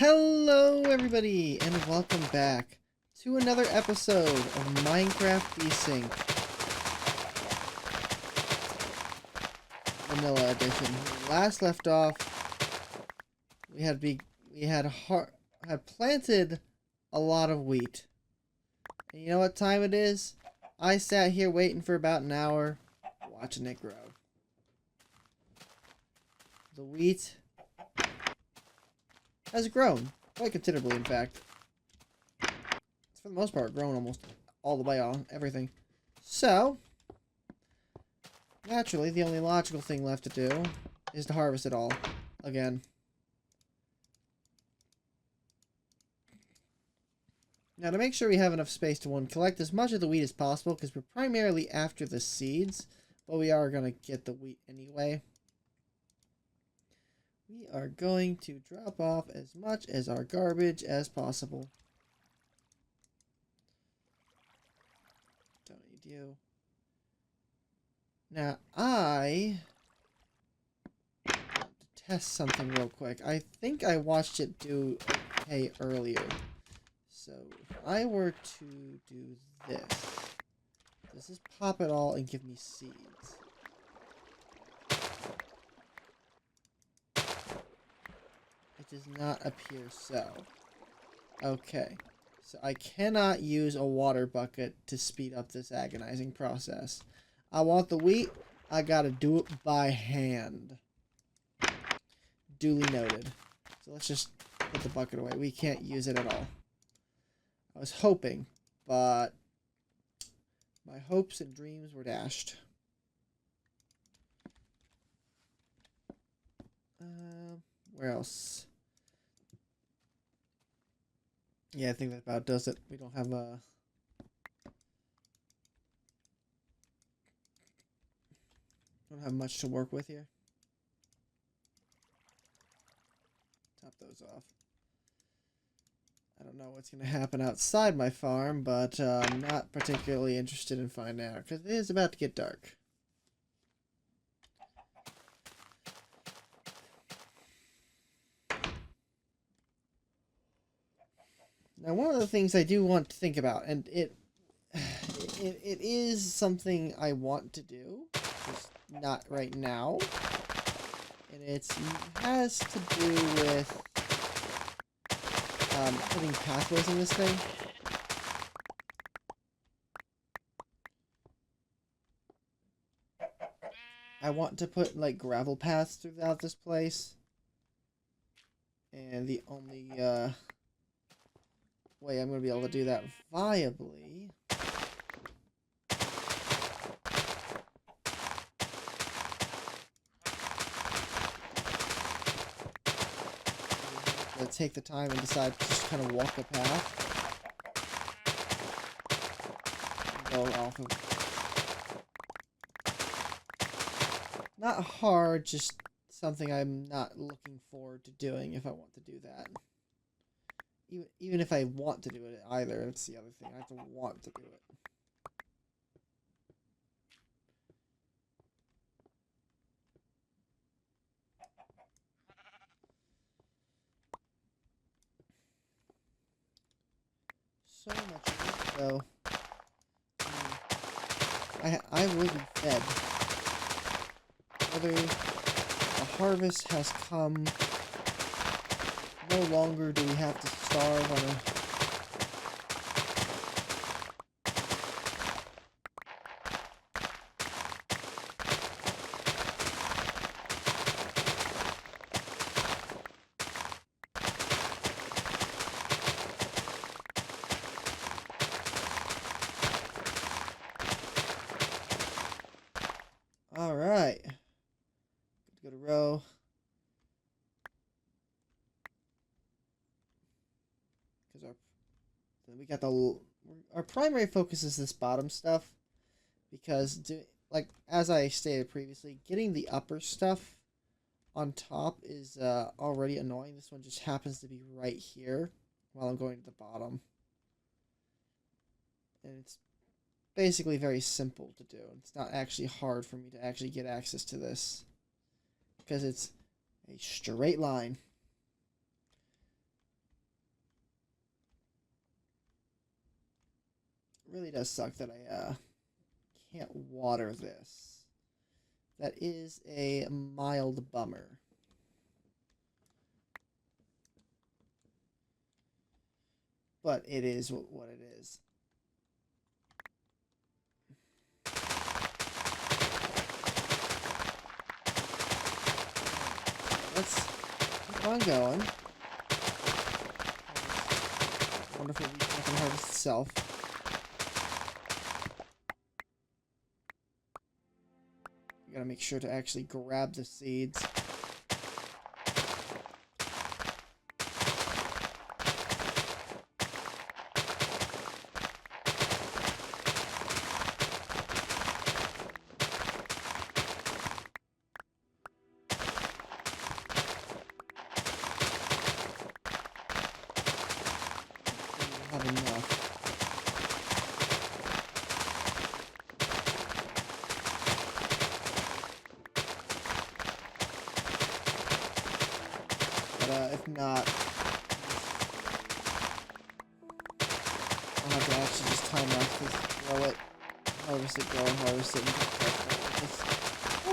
Hello everybody and welcome back to another episode of Minecraft Desynced Vanilla Edition. When we last left off, we had planted a lot of wheat. And you know what time it is? I sat here waiting for about an hour, watching it grow. The wheat has grown quite considerably, in fact. It's for the most part grown almost all the way on everything. So, naturally, the only logical thing left to do is to harvest it all again. Now, to make sure we have enough space to collect as much of the wheat as possible, because we're primarily after the seeds, but we are going to get the wheat anyway. We are going to drop off as much as our garbage as possible. Don't need you. Now, I want to test something real quick. I think I watched it do okay earlier. So, if I were to do this, does this pop it all and give me seeds? It does not appear so. Okay. So I cannot use a water bucket to speed up this agonizing process. I want the wheat. I gotta do it by hand. Duly noted. So let's just put the bucket away. We can't use it at all. I was hoping, but my hopes and dreams were dashed. Where else? Yeah, I think that about does it. We don't have much to work with here. Top those off. I don't know what's going to happen outside my farm, but I'm not particularly interested in finding out because it is about to get dark. Now, one of the things I do want to think about, and it is something I want to do, just not right now, and it has to do with putting pathways in this thing. I want to put like gravel paths throughout this place, and the only way I'm going to be able to do that viably to take the time and decide to just kind of walk the path and go off of. Not hard, just something I'm not looking forward to doing if I want to do that. Even if I want to do it either, that's the other thing. I have to want to do it. So much work, though. I will be fed. Whether the harvest has come, no longer do we have to starve on a... Alright. Good to go to row. Because we got our primary focus is this bottom stuff, because like as I stated previously, getting the upper stuff on top is already annoying. This one just happens to be right here while I'm going to the bottom, and it's basically very simple to do. It's not actually hard for me to actually get access to this because it's a straight line. really does suck that I can't water this. That is a mild bummer. But it is what it is. Let's keep on going. Wonderful weed harvest itself. You gotta make sure to actually grab the seeds. If not, I'll have to actually just time off this, grow it, harvest it, grow and harvest it, and just,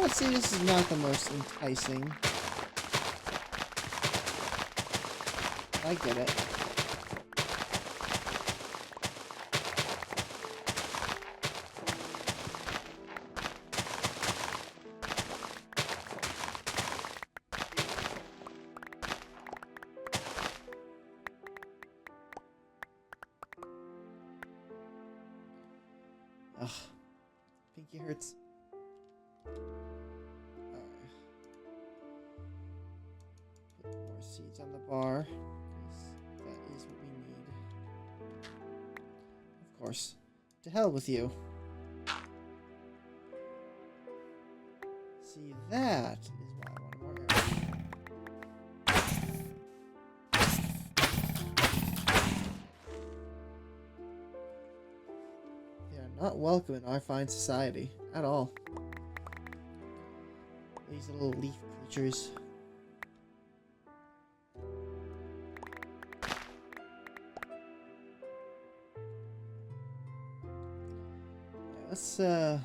let's see, this is not the most enticing. I get it. Ugh. Pinky hurts. Alright. Put more seeds on the bar. That is what we need. Of course. To hell with you. See, that is why I wanted more arrows. Not welcome in our fine society at all. These little leaf creatures. Let's start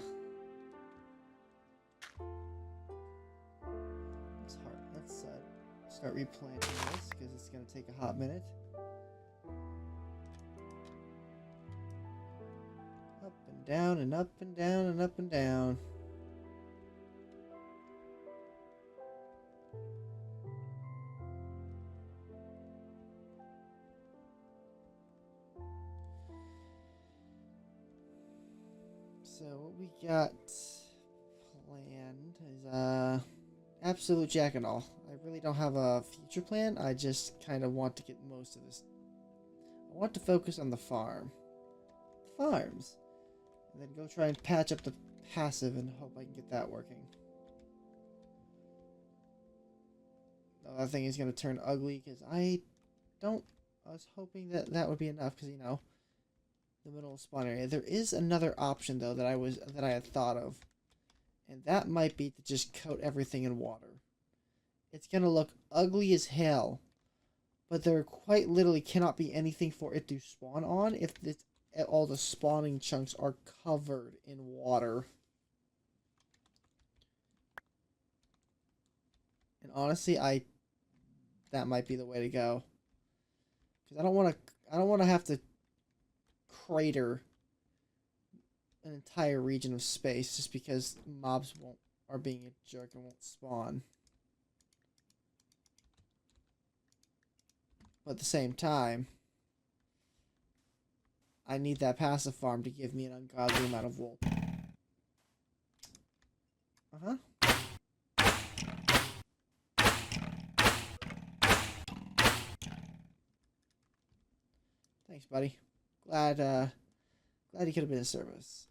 replanting this because it's going to take a hot minute. Up and down and up and down and up and down. So what we got planned is absolute jack and all. I really don't have a future plan. I just kind of want to get most of this. I want to focus on the farms. And then go try and patch up the passive and hope I can get that working. Oh, that thing is going to turn ugly because I was hoping that that would be enough because, you know, the middle spawn area. There is another option though that I had thought of. And that might be to just coat everything in water. It's going to look ugly as hell. But there quite literally cannot be anything for it to spawn on if it's all the spawning chunks are covered in water. And honestly, that might be the way to go. Because I don't want to have to crater an entire region of space just because mobs are being a jerk and won't spawn. But at the same time, I need that passive farm to give me an ungodly amount of wool. Thanks, buddy. Glad you could have been of service.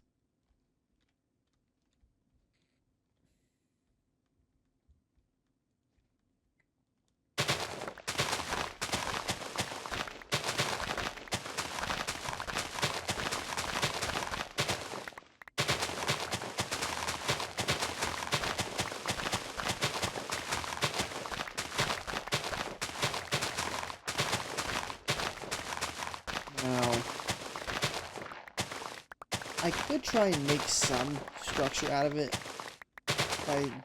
I could try and make some structure out of it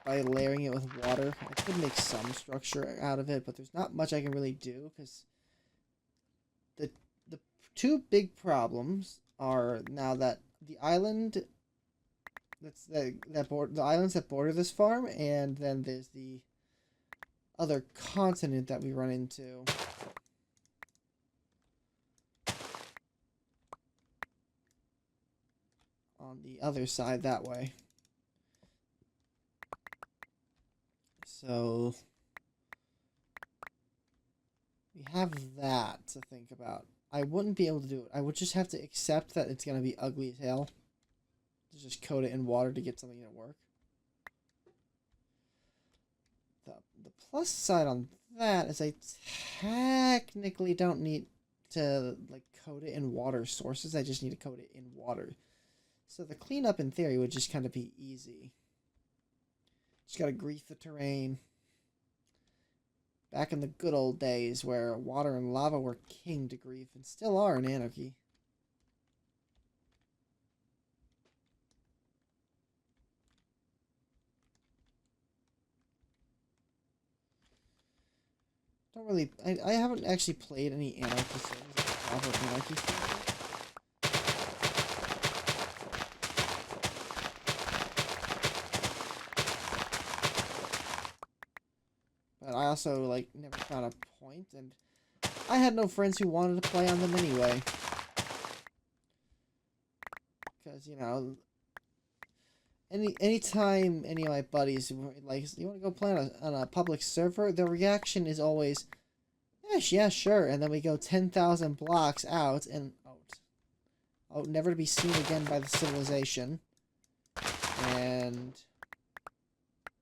by layering it with water. I could make some structure out of it, but there's not much I can really do because the two big problems are now that the island the islands that border this farm, and then there's the other continent that we run into. On the other side that way. So we have that to think about. I wouldn't be able to do it. I would just have to accept that it's going to be ugly as hell. To just coat it in water to get something to work. The plus side on that is I technically don't need to like coat it in water sources. I just need to coat it in water. So the cleanup in theory would just kind of be easy. Just gotta grease the terrain. Back in the good old days where water and lava were king to grief and still are in Anarchy. Don't really... I haven't actually played any Anarchy servers. Proper Anarchy servers. But I also, like, never found a point, and I had no friends who wanted to play on them anyway. Because, you know, anytime any of my buddies, like, you want to go play on a public server, their reaction is always, yeah, sure, and then we go 10,000 blocks out, and out, never to be seen again by the civilization, and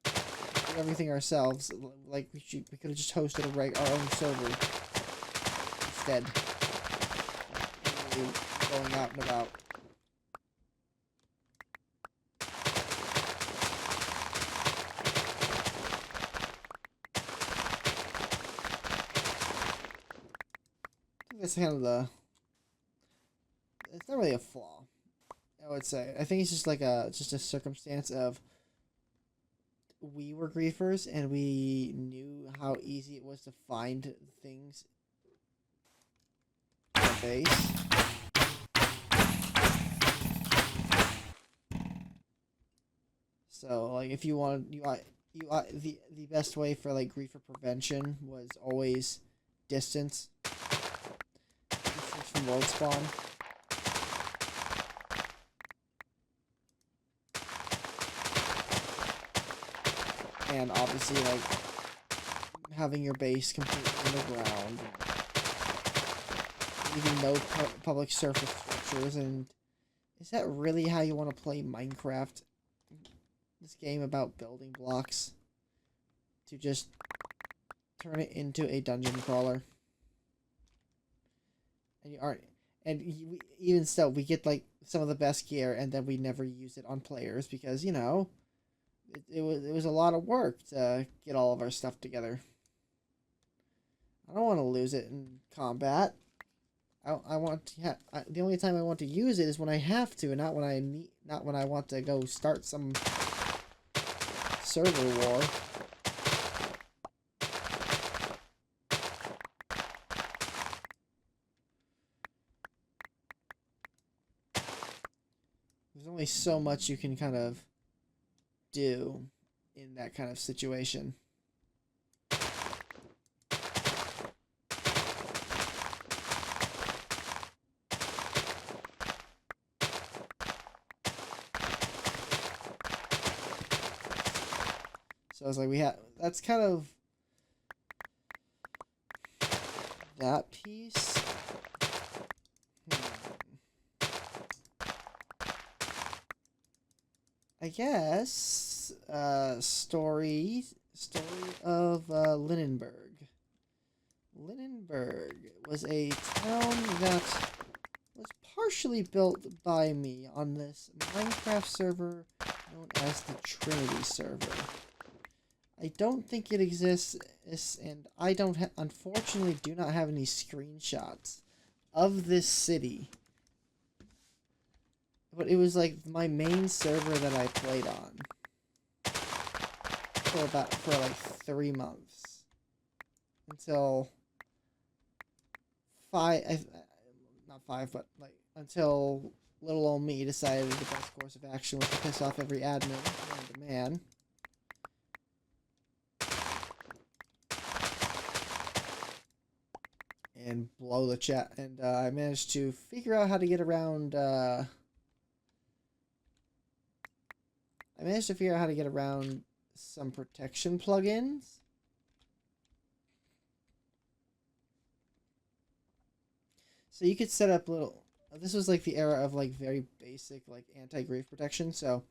do everything ourselves. Like we could have just hosted our own server instead. Going out and about. That's kind of the... It's not really a flaw, I would say. I think it's just like just a circumstance of we were griefers and we knew how easy it was to find things in the base. So like if you wanted the best way for like griefer prevention was always distance from world spawn. And obviously, like, having your base completely underground, leaving no public surface structures, and is that really how you want to play Minecraft? This game about building blocks? To just turn it into a dungeon crawler? And you aren't, and even still, we get, like, some of the best gear, and then we never use it on players, because, you know... It was a lot of work to get all of our stuff together. I don't want to lose it in combat. I want to the only time I want to use it is when I have to, and not when I want to go start some server war. There's only so much you can kind of do in that kind of situation. So I was like, that's kind of that piece. I guess, story of, Linenburg. Linenburg was a town that was partially built by me on this Minecraft server known as the Trinity server. I don't think it exists, and I unfortunately do not have any screenshots of this city. but it was like my main server that I played on for like 3 months until not 5, but like until little old me decided the best course of action was to piss off every admin known to man. And blow the chat. And I managed to figure out how to get around. I managed to figure out how to get around some protection plugins. So you could set up little. This was like the era of like very basic like anti-grief protection. So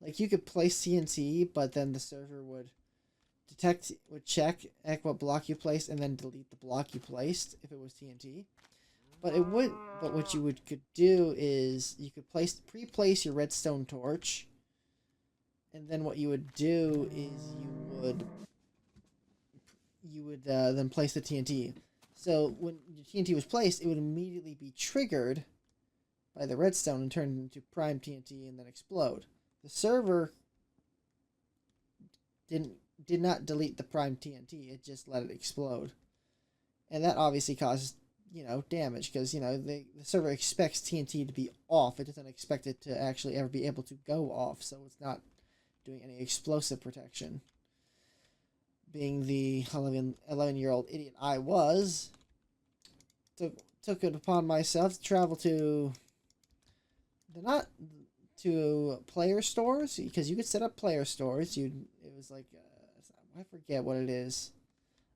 like you could place TNT, but then the server would check what block you placed and then delete the block you placed if it was TNT. But what you could do is you could pre-place your redstone torch, and then what you would do is you would then place the TNT. So when your TNT was placed, it would immediately be triggered by the redstone and turn into prime TNT and then explode. The server did not delete the prime TNT, it just let it explode. And that obviously causes, damage, because, the server expects TNT to be off. It doesn't expect it to actually ever be able to go off, so it's not doing any explosive protection. Being the 11-year-old idiot I was, took it upon myself to travel to player stores, because you could set up player stores. It was like I forget what it is.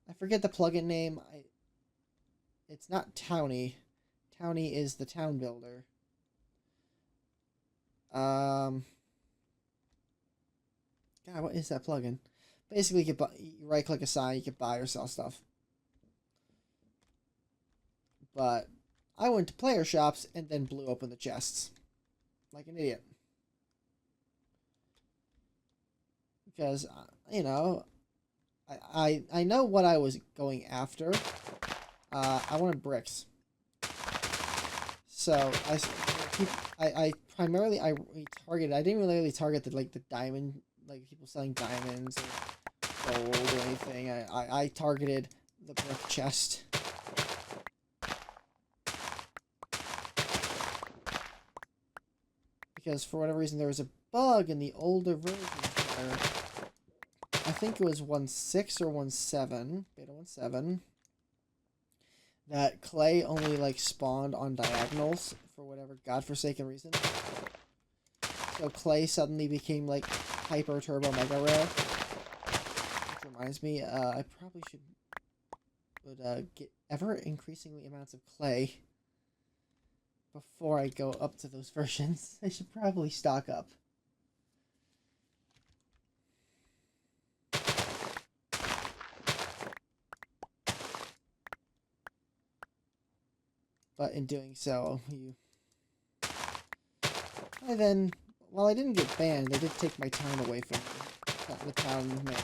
I forget the plugin name. It's not Townie. Townie is the town builder. God, what is that plugin? Basically, you right click a sign, you can buy or sell stuff. But I went to player shops and then blew open the chests like an idiot. Because, I know what I was going after. I wanted bricks. So I primarily targeted. I didn't really target the diamond, like people selling diamonds or gold or anything. I targeted the brick chest. Because for whatever reason there was a bug in the older versions where I think it was 1.6 or 1.7, beta 1.7, that clay only like spawned on diagonals for whatever godforsaken reason. So clay suddenly became like hyper turbo mega rare. Which reminds me, I probably would get ever increasingly amounts of clay before I go up to those versions. I should probably stock up. But in doing so, while I didn't get banned, they did take my town away from me. The town mayor.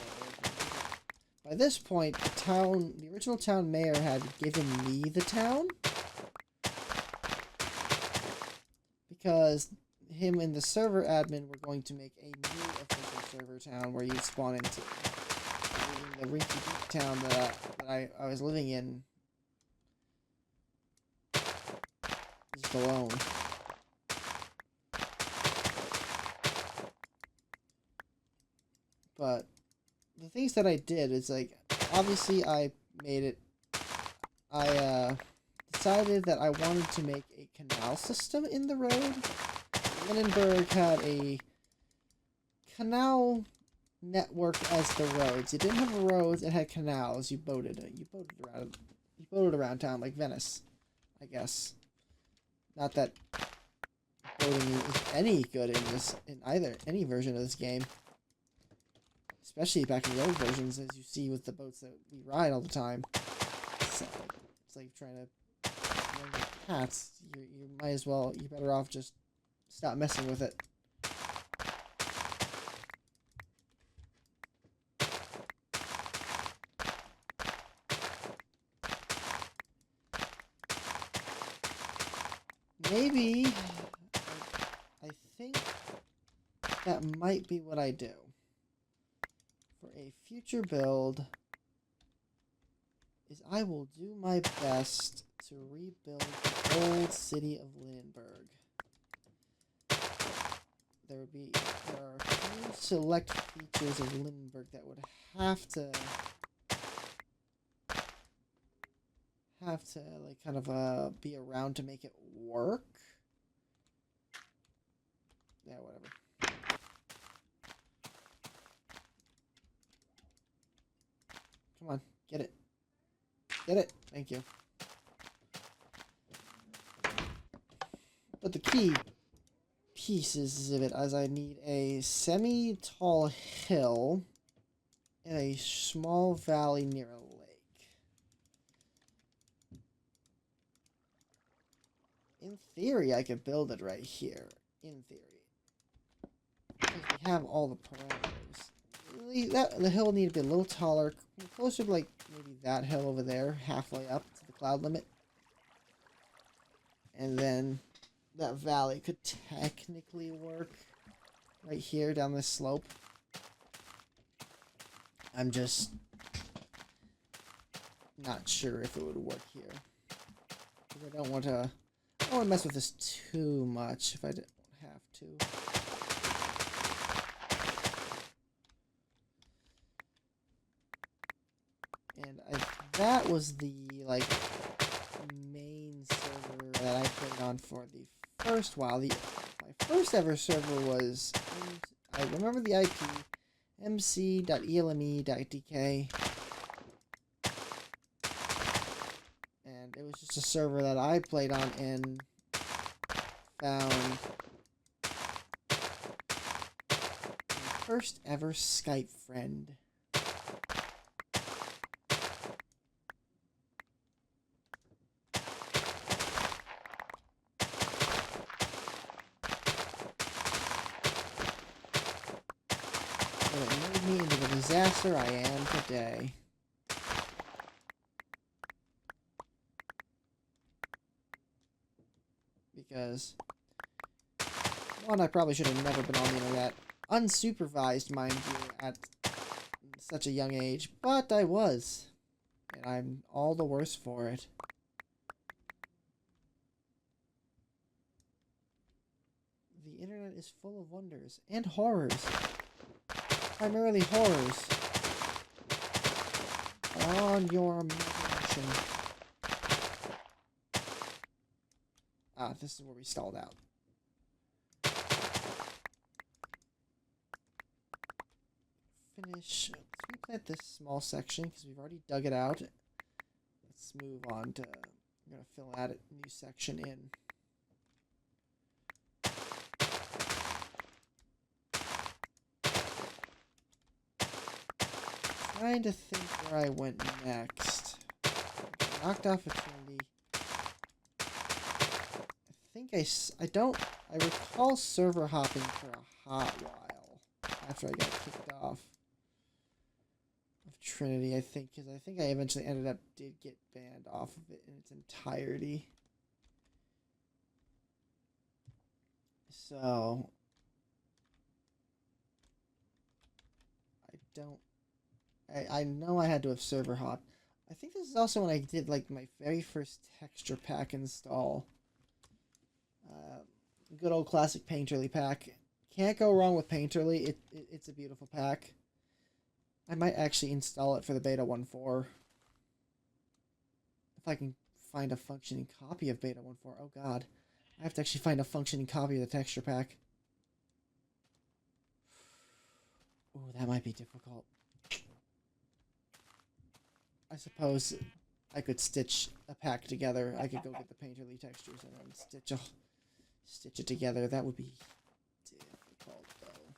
By this point, the original town mayor had given me the town. Because him and the server admin were going to make a new official server town where you'd spawn into. The rinky-dink town that I was living in. Just alone. But the things that I did is like, obviously I made it, I decided that I wanted to make a canal system in the road. Linenburg had a canal network as the roads. It didn't have roads, it had canals. You boated around town like Venice, I guess. Not that boating is any good in any version of this game. Especially back in the old versions, as you see with the boats that we ride all the time. So, it's like trying to run with cats. You might as well, you're better off just stop messing with it. Maybe I think that might be what I do. For a future build, is I will do my best to rebuild the old city of Linenburg. There are a few select features of Linenburg that would have to like kind of be around to make it work. Yeah, whatever. Come on, get it. Get it. Thank you. But the key pieces of it is I need a semi-tall hill and a small valley near a lake. In theory, I could build it right here. In theory. Because we have all the parameters. The hill need to be a little taller. Closer to like maybe that hill over there. Halfway up to the cloud limit. And then that valley could technically work right here down this slope. I'm just not sure if it would work here. Because I don't want to mess with this too much if I don't have to. And that was the like main server that I played on for the first while. My first ever server was, I remember the IP, mc.elme.dk. And it was just a server that I played on and found my first ever Skype friend. And it made me into the disaster I am today. Because, one, I probably should have never been on the internet. Unsupervised, mind you, at such a young age. But I was. And I'm all the worse for it. The internet is full of wonders. And horrors. Primarily horrors. On your imagination. Ah, this is where we stalled out. Finish. Let's replant this small section because we've already dug it out. Let's move on to. I'm gonna fill out a new section in. Trying to think where I went next. Knocked off Eternity. I recall server hopping for a hot while after I got kicked off of Trinity, I think, because I think I eventually did get banned off of it in its entirety. So I know I had to have server hopped. I think this is also when I did like my very first texture pack install. Good old classic Painterly pack. Can't go wrong with Painterly. It's a beautiful pack. I might actually install it for the beta 1.4. If I can find a functioning copy of beta 1.4. Oh god. I have to actually find a functioning copy of the texture pack. Ooh, that might be difficult. I suppose I could stitch a pack together. I could go get the Painterly textures and then stitch it together. That would be difficult, though.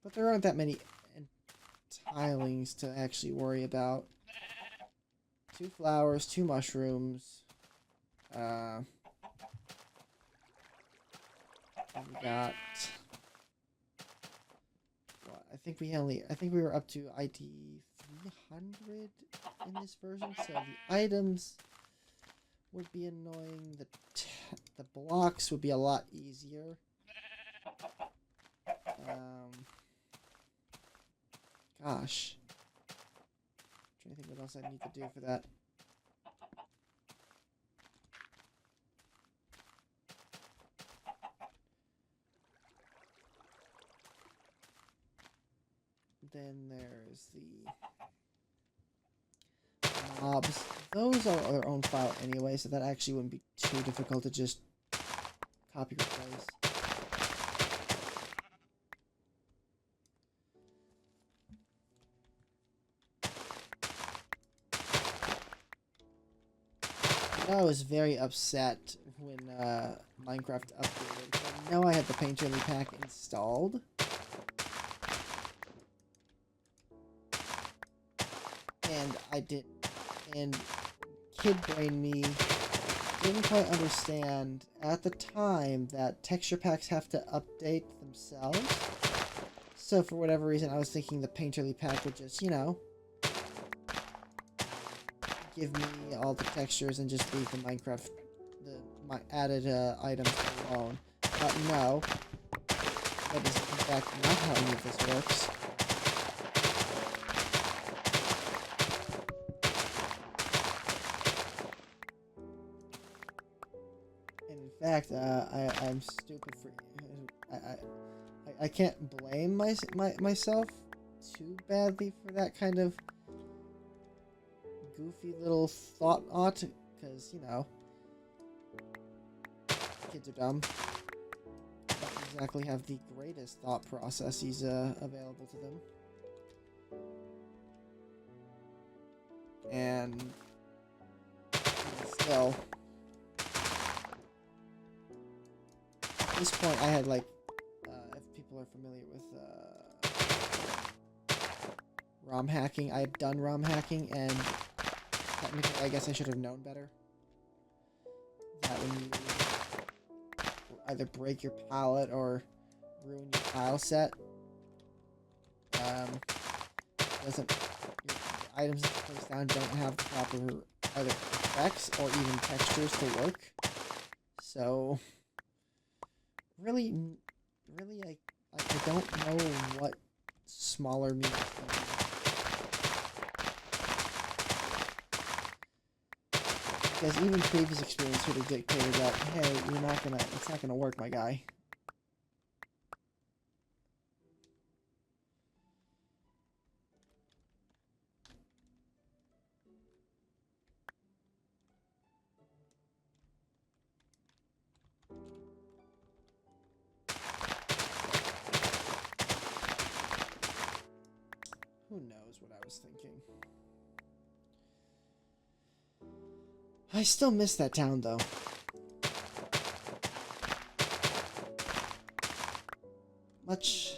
But there aren't that many tilings to actually worry about. 2 flowers, 2 mushrooms. We got. What? I think we were up to IT 300 in this version. So the items would be annoying. The blocks would be a lot easier. Gosh. I'm trying to think what else I need to do for that. Then there's the mobs. Those are their own file anyway, so that actually wouldn't be too difficult to just copy replace. I was very upset when Minecraft updated. I know I had the Paint Early pack installed. And I did, and kid brain me didn't quite understand at the time that texture packs have to update themselves. So for whatever reason, I was thinking the Paint Early pack would just, you know, give me all the textures and just leave the Minecraft, my added items alone. But no, that is in fact not how any of this works. In fact, I'm stupid for I can't blame myself too badly for that kind of goofy little thought, because, you know, kids are dumb. Don't exactly have the greatest thought processes available to them. And still, at this point I had, like, if people are familiar with ROM hacking, I had done ROM hacking, and technically I guess I should have known better. That when you either break your palette or ruin your tile set, doesn't, your items that you place down don't have the proper either effects or even textures to work. So really I don't know what smaller means. Because even previous experience would have dictated that, hey, it's not gonna work, my guy. Who knows what I was thinking. I still miss that town, though. Much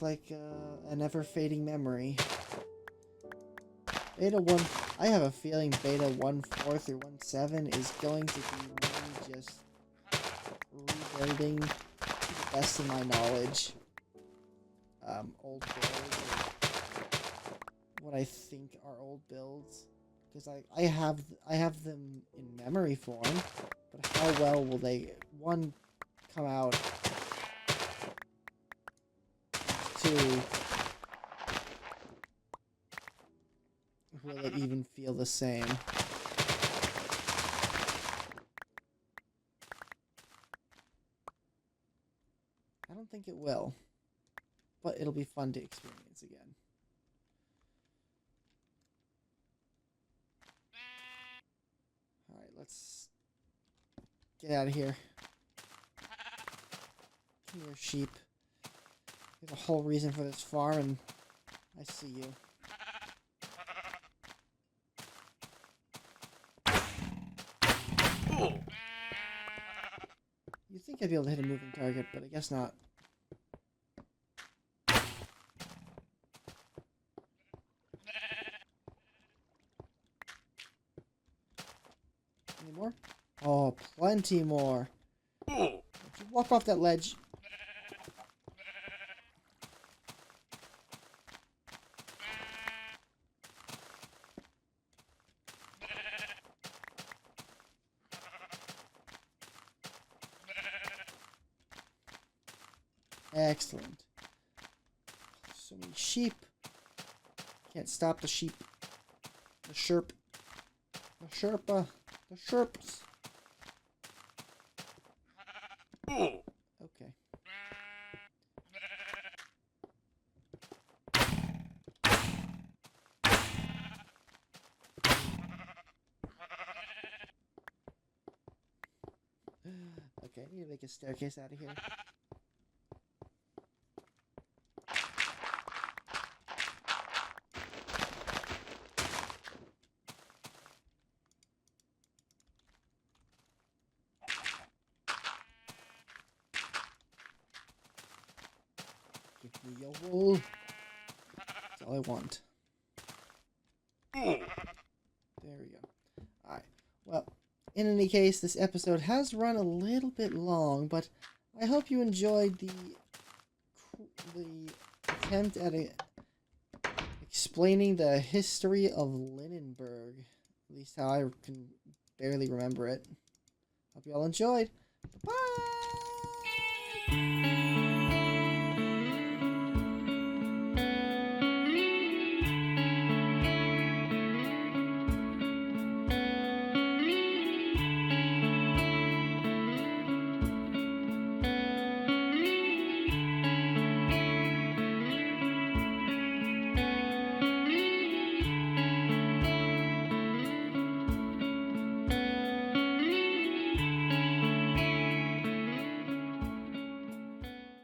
like an ever-fading memory. Beta 1... I have a feeling Beta 1.4 through 1.7 is going to be me just rebuilding, to the best of my knowledge, old builds, what I think are old builds. Because I have them in memory form, but how well will they, one, come out, two, will it even feel the same? I don't think it will, but it'll be fun to experience again. Alright, let's get out of here. Come here, sheep. There's a whole reason for this farm, and I see you. You'd think I'd be able to hit a moving target, but I guess not. Any more? Oh, plenty more. Don't you walk off that ledge. Excellent. So many sheep. Can't stop the sheep. The Sherpa. The Sherps. Okay. Okay, I need to make a staircase out of here. Give me your wool. That's all I want. There we go. Alright. Well, in any case, this episode has run a little bit long, but I hope you enjoyed the attempt at explaining the history of Linenburg. At least how I can barely remember it. Hope you all enjoyed. Bye!